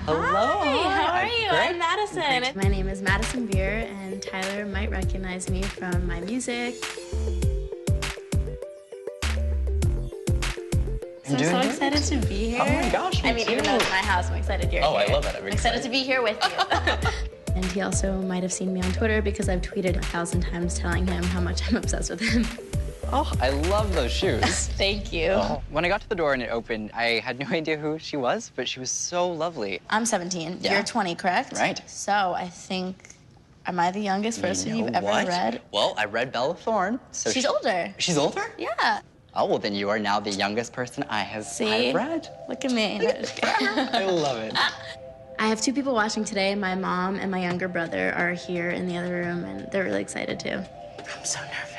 Hello. Hi, how are you? Great. I'm Madison. My name is Madison Beer, and Tyler might recognize me from my music. I'm so excited to be here. Oh my gosh, me I mean, too. even though it's my house, I'm excited you're Oh, here. I love that. I'm excited to be here with you. And he also might have seen me on Twitter because I've tweeted 1,000 times telling him how much I'm obsessed with him. Oh, I love those shoes. Thank you. Oh. When I got to the door and it opened, I had no idea who she was, but she was so lovely. I'm 17. Yeah. You're 20, correct? Right. So I think, am I the youngest person you've ever read? Well, I read Bella Thorne. So She's older. She's older? Yeah. Oh, well, then you are now the youngest person I've read. Look at me. I love it. I have 2 people watching today. My mom and my younger brother are here in the other room, and they're really excited too. I'm so nervous.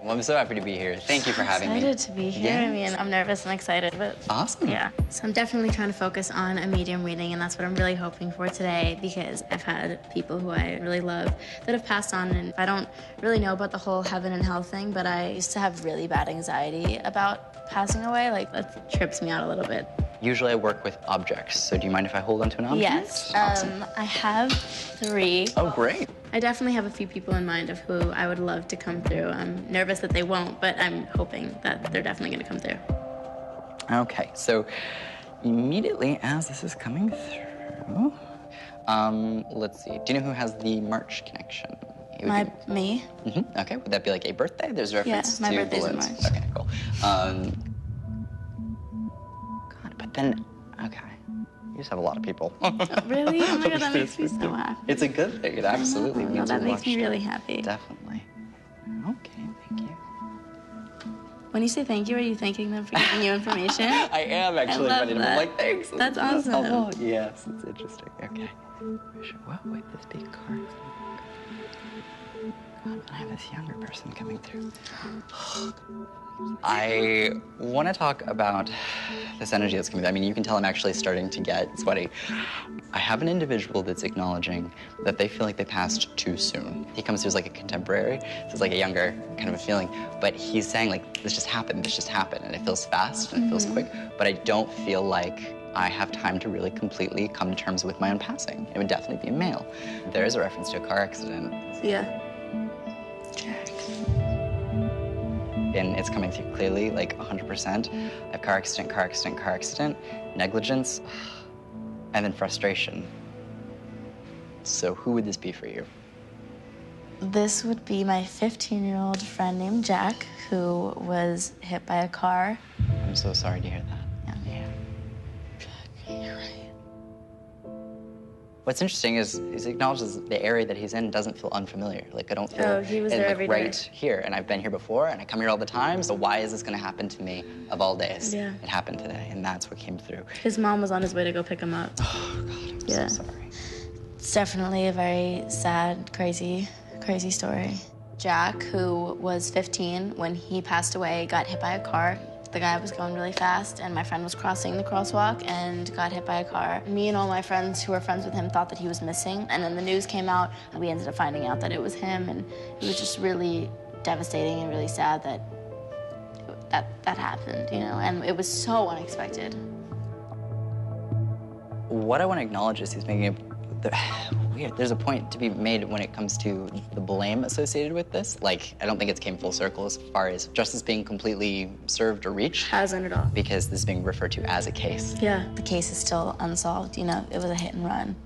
Well, I'm so happy to be here. Thank you for having me. Excited to be here. Yeah. I mean, I'm nervous and excited, but Awesome. yeah. So I'm definitely trying to focus on a medium reading, and that's what I'm really hoping for today because I've had people who I really love that have passed on, and I don't really know about the whole heaven and hell thing, but I used to have really bad anxiety about passing away. Like, that trips me out a little bit. Usually I work with objects, so do you mind if I hold onto an object? Yes. Awesome. I have 3. Oh, great. I definitely have a few people in mind of who I would love to come through. I'm nervous that they won't, but I'm hoping that they're definitely going to come through. Okay, so immediately as this is coming through, let's see. Do you know who has the March connection? Me? Mm-hmm. Okay, would that be like a birthday? There's a reference my to birthday's in balloons. March. Okay, cool. God, but then, okay. You just have a lot of people. Really? Oh my God, that makes me so happy. It's a good thing. It absolutely No, means that we makes me watched really it. happy. Definitely. Okay, thank you. When you say thank you, are you thanking them for giving you information? I am actually love ready to that. like, thanks. That's awesome. helpful. Yes, it's interesting. Okay. Well, wait, this big card. God, I have this younger person coming through. I want to talk about this energy that's coming through. I mean, you can tell I'm actually starting to get sweaty. I have an individual that's acknowledging that they feel like they passed too soon. He comes through as like a contemporary, so it's like a younger kind of a feeling, but he's saying like, this just happened, and it feels fast and it feels quick, but I don't feel like I have time to really completely come to terms with my own passing. It would definitely be a male. There is a reference to a car accident. Yeah. And it's coming through clearly, like 100%. I have car accident, negligence, and then frustration. So who would this be for you? This would be my 15-year-old friend named Jack, who was hit by a car. I'm so sorry to hear that. Yeah. You're right. What's interesting is he acknowledges the area that he's in doesn't feel unfamiliar. Like, I don't feel Oh, he was there like, every day. right here, and I've been here before, and I come here all the time, so why is this gonna happen to me of all days? Yeah. It happened today, and that's what came through. His mom was on his way to go pick him up. Oh, God, I'm Yeah. so sorry. It's definitely a very sad, crazy story. Jack, who was 15 when he passed away, got hit by a car. The guy was going really fast, and my friend was crossing the crosswalk and got hit by a car. Me and all my friends who were friends with him thought that he was missing, and then the news came out, and we ended up finding out that it was him, and it was just really devastating and really sad that happened, you know, and it was so unexpected. What I want to acknowledge is he's making weird. There's a point to be made when it comes to the blame associated with this. Like, I don't think it's came full circle as far as justice being completely served or reached. Hasn't at all. Because this is being referred to as a case. Yeah. The case is still unsolved, you know, it was a hit and run.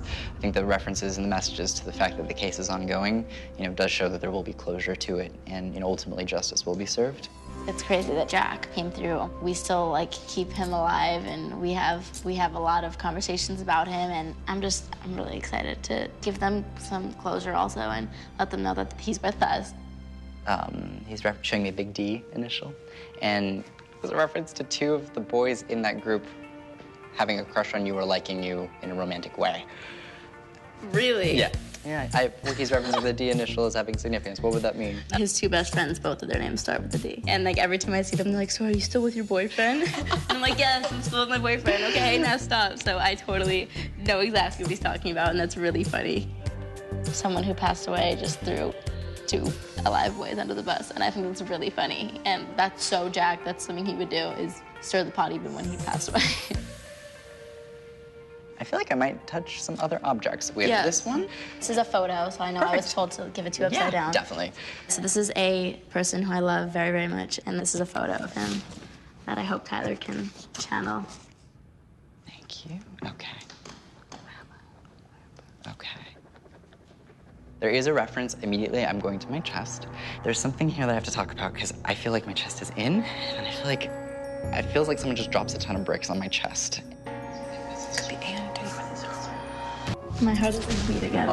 I think the references and the messages to the fact that the case is ongoing, you know, does show that there will be closure to it, and, you know, ultimately justice will be served. It's crazy that Jack came through. We still like keep him alive, and we have a lot of conversations about him, and I'm really excited to give them some closure also and let them know that he's with us. He's showing me a big D initial, and there's a reference to 2 of the boys in that group having a crush on you or liking you in a romantic way. Really? Yeah. Yeah, he's referencing the D initial as having significance. What would that mean? His 2 best friends, both of their names start with the D. And like every time I see them, they're like, so are you still with your boyfriend? And I'm like, yes, I'm still with my boyfriend. Okay, now stop. So I totally know exactly what he's talking about, and that's really funny. Someone who passed away just threw 2 alive boys under the bus, and I think that's really funny. And that's so Jack. That's something he would do, is stir the pot even when he passed away. I feel like I might touch some other objects. We have this one. This is a photo, so I know I was told to give it to you upside down. Definitely. So this is a person who I love very, very much, and this is a photo of him that I hope Tyler can channel. Thank you. Okay. Okay. There is a reference. Immediately, I'm going to my chest. There's something here that I have to talk about because I feel like my chest is in, and I feel like it feels like someone just drops a ton of bricks on my chest. It could be Andy. My heart is like beat again.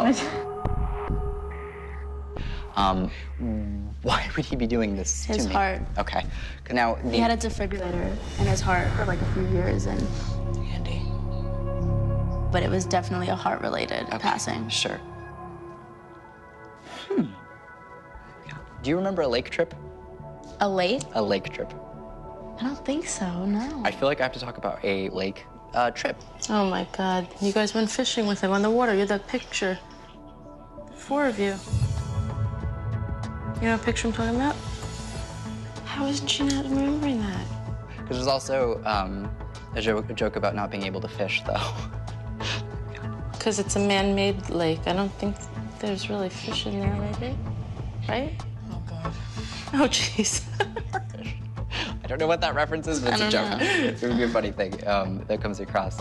Why would he be doing this to me? His heart. Okay. Now, He had a defibrillator in his heart for like a few years, and Andy. but it was definitely a heart-related passing. Sure. Do you remember a lake trip? A lake? A lake trip. I don't think so, no. I feel like I have to talk about a lake trip. Oh my God. You guys went fishing with him on the water. You're that picture. The 4 of you. You know what picture I'm talking about? How isn't she not remembering that? Because there's also a joke about not being able to fish, though. Because it's a man-made lake. I don't think there's really fish in there, maybe. Right? Oh, God. Oh, jeez. I don't know what that reference is, but it's a joke. It would be a funny thing that comes across.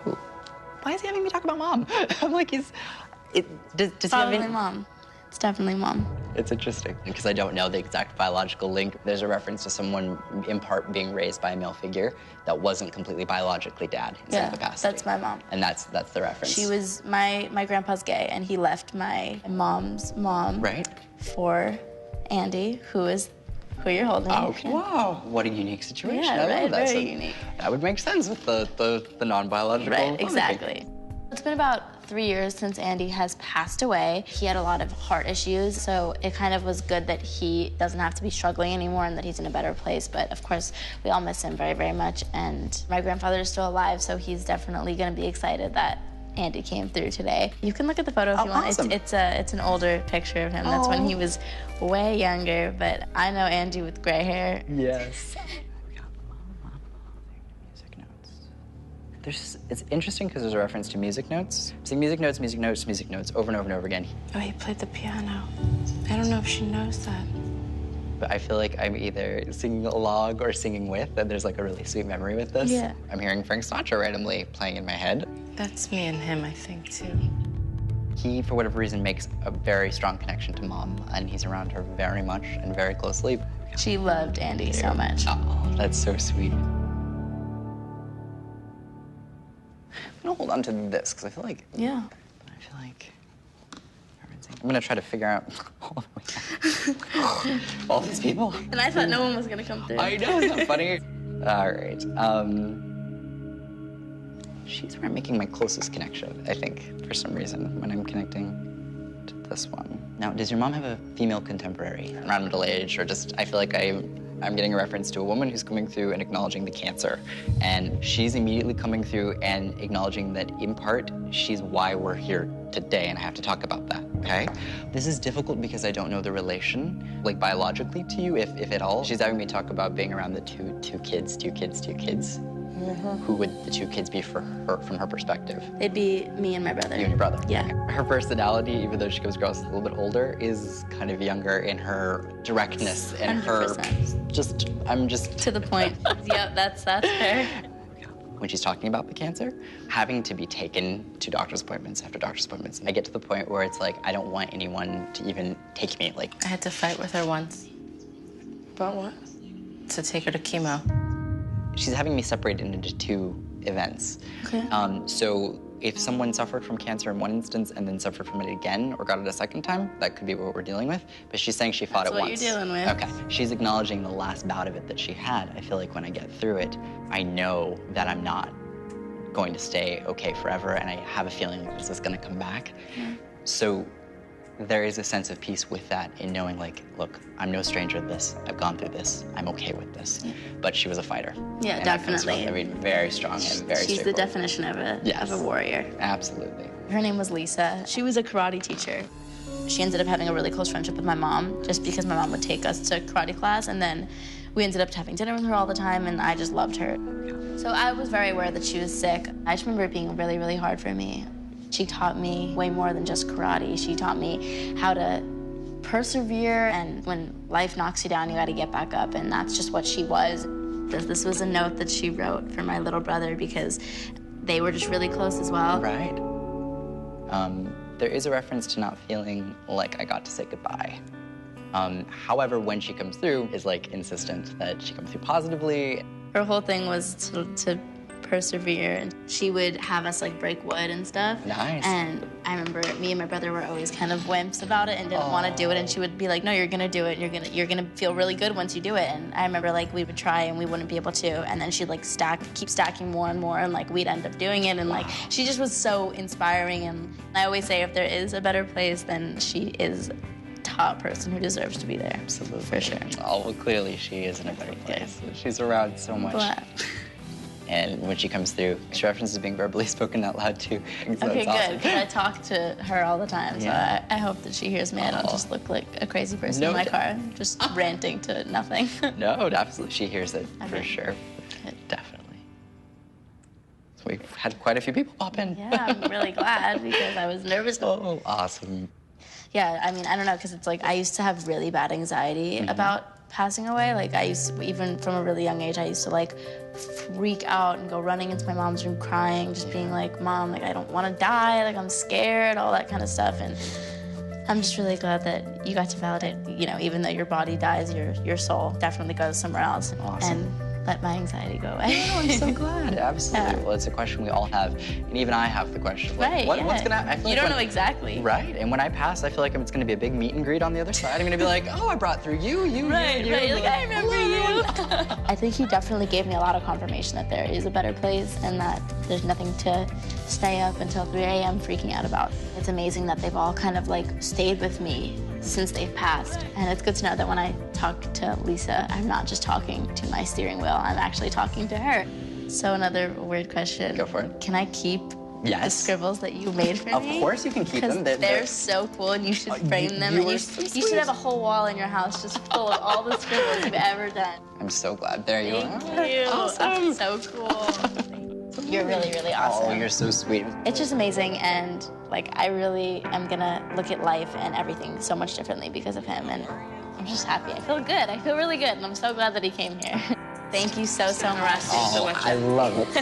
Ooh. Why is he having me talk about Mom? I'm like, does he have any... Mom. It's definitely Mom. It's interesting, because I don't know the exact biological link. There's a reference to someone, in part, being raised by a male figure that wasn't completely biologically dad in some capacity. That's my mom. And that's the reference. She was, my grandpa's gay, and he left my mom's mom for Andy, who you're holding. Oh, okay. Wow. What a unique situation. Yeah, I love that. Very unique. That would make sense with the non-biological. Right, exactly. It's been about 3 years since Andy has passed away. He had a lot of heart issues, so it kind of was good that he doesn't have to be struggling anymore and that he's in a better place. But of course, we all miss him very, very much. And my grandfather is still alive, so he's definitely gonna be excited that Andy came through today. You can look at the photo if you want. Awesome. It's an older picture of him. That's when he was way younger, but I know Andy with gray hair. Yes. It's interesting because there's a reference to music notes. Saying music notes, music notes, music notes over and over and over again. Oh, he played the piano. I don't know if she knows that. But I feel like I'm either singing along or singing with, and there's like a really sweet memory with this. Yeah. I'm hearing Frank Sinatra randomly playing in my head. That's me and him, I think, too. He, for whatever reason, makes a very strong connection to Mom, and he's around her very much and very closely. She loved Andy so much. Oh, that's so sweet. I'm gonna hold on to this, because I feel like... Yeah. I'm gonna try to figure out all these people. And I thought no one was gonna come through. I know, isn't that funny? All right. She's where I'm making my closest connection, I think, for some reason, when I'm connecting to this one. Now, does your mom have a female contemporary around middle age, or just, I feel like I'm getting a reference to a woman who's coming through and acknowledging the cancer. And she's immediately coming through and acknowledging that, in part, she's why we're here today, and I have to talk about that, okay? This is difficult because I don't know the relation, like, biologically to you, if at all. She's having me talk about being around the two kids. Who would the 2 kids be for her, from her perspective? It'd be me and my brother. You and your brother? Yeah. Her personality, even though she comes across a little bit older, is kind of younger in her directness and 100%. I'm just... To the point. Yep, that's fair. When she's talking about the cancer, having to be taken to doctor's appointments after doctor's appointments, I get to the point where it's like, I don't want anyone to even take me, like... I had to fight with her once. About what? To take her to chemo. She's having me separated into 2 events. Okay. So if someone suffered from cancer in one instance and then suffered from it again or got it a second time, that could be what we're dealing with. But she's saying she fought it once. That's what you're dealing with. Okay. She's acknowledging the last bout of it that she had. I feel like when I get through it, I know that I'm not going to stay okay forever, and I have a feeling that this is going to come back. Yeah. So there is a sense of peace with that in knowing, like, look, I'm no stranger to this. I've gone through this. I'm okay with this. Yeah. But she was a fighter. Yeah, and definitely. I mean, very strong and very She's the definition of a warrior. Absolutely. Her name was Lisa. She was a karate teacher. She ended up having a really close friendship with my mom just because my mom would take us to karate class, and then we ended up having dinner with her all the time, and I just loved her. So I was very aware that she was sick. I just remember it being really, really hard for me. She taught me way more than just karate. She taught me how to persevere, and when life knocks you down, you gotta get back up, and that's just what she was. This was a note that she wrote for my little brother because they were just really close as well. Right. There is a reference to not feeling like I got to say goodbye. However, when she comes through, is like insistent that she comes through positively. Her whole thing was to persevere, and she would have us like break wood and stuff. Nice. And I remember me and my brother were always kind of wimps about it and didn't want to do it, and she would be like, no, you're gonna do it, you're gonna feel really good once you do it. And I remember like we would try and we wouldn't be able to, and then she'd like keep stacking more and more, and like we'd end up doing it, and like she just was so inspiring. And I always say if there is a better place, then she is top person who deserves to be there. Absolutely. For sure. Oh, well, clearly she is in a better place. She's around so much. Glad. And when she comes through, she references being verbally spoken out loud too. So Okay, it's awesome. good, because I talk to her all the time, so Yeah. I hope that she hears me. I don't just look like a crazy person No, in my car, just ranting to nothing. No, absolutely. She hears it for Okay. sure. Good. Definitely. So we've had quite a few people pop in. Yeah, I'm really glad because I was nervous. Oh, awesome. Yeah, I mean, I don't know, because it's like I used to have really bad anxiety about passing away. Like I used to, even from a really young age, I used to like freak out and go running into my mom's room crying, just being like, Mom, like I don't want to die, like I'm scared, all that kind of stuff. And I'm just really glad that you got to validate, you know, even though your body dies, your soul definitely goes somewhere else. Awesome. And let my anxiety go away. Oh, I'm so glad. Absolutely. Yeah. Well, it's a question we all have, and even I have the question. Like, Right, what's yeah. gonna? I feel You like don't know exactly. Right. And when I pass, I feel like it's gonna be a big meet and greet on the other side. I'm gonna be like, oh, I brought through you. Right, you. right. You're like, I remember you. Hello. I think he definitely gave me a lot of confirmation that there is a better place and that there's nothing to stay up until 3 a.m. freaking out about. It's amazing that they've all kind of like stayed with me since they've passed. And it's good to know that when I talk to Lisa, I'm not just talking to my steering wheel, I'm actually talking to her. So another weird question. Go for it. Can I keep the Yes. scribbles that you made for Of me? course you can keep them. They're so cool, and you should frame them. you And are you so you sweet. should have a whole wall in your house just full of all the scribbles you've ever done. I'm so glad. There you are. Thank you. Awesome. That's so cool. You're really, really awesome. Oh, you're so sweet. It's just amazing, and like I really am gonna look at life and everything so much differently because of him, and I'm just happy. I feel good. I feel really good, and I'm so glad that he came here. Thank you so, so much. Oh, I love it.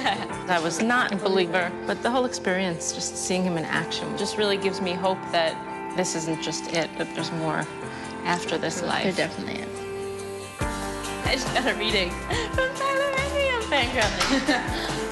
I was not a believer, but the whole experience, just seeing him in action, just really gives me hope that this isn't just it, that there's more after this There life. definitely is. I just got a reading from Tyler Henry. I'm fangirling.